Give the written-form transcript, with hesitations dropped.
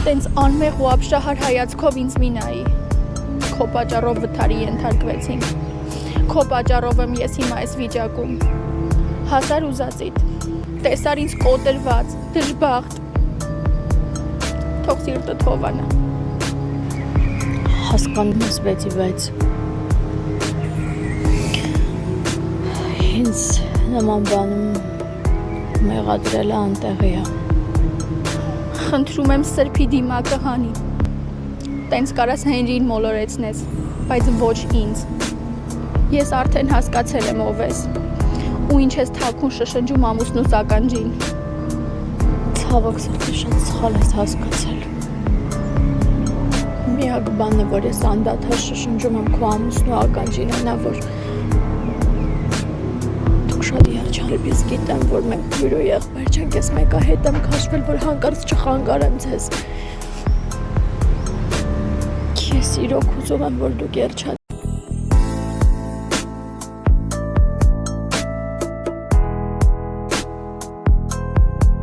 տենց անմեղ ու ապշահար հայացքով ինձ մի նայի։ Քո պատճառով վթարի ենթարկվեցինք։ Քո պատճառով եմ ես հիմա այս վիճակում։ Հասար ուզածիդ։ Տեսար ինձ կոտրված, դժբախտ։ Թող սիրտը թովանա։ Հասկանում ես վեցի, բայց ինձ նման բանում մեղադրելը անտեղի է։ Խնդրում եմ սրբի դիմակը հանի։ Տենց կարաս Հենրին մոլորեցնես, բայց ոչ ինձ։ Ես արդեն հասկացել եմ ով ես, ու ինչ ես թաքուն շշնջում ամուսնու սականջին։ Ցավոք սրտի շատ սխալ ես հասկացել։ Միակ բանը, որ ես անդադար շշնջում եմ քո ամուսնու ականջին, նա որ դուք շատ երջանք ես գիտեմ, որ մենք բյուրո եղբայր չենք, ես մեկա հետ եմ քաշվել, որ հանկարծ չխանգարեմ ձեզ։ Ես իրոք ուզում եմ, որ դուք երջանիկ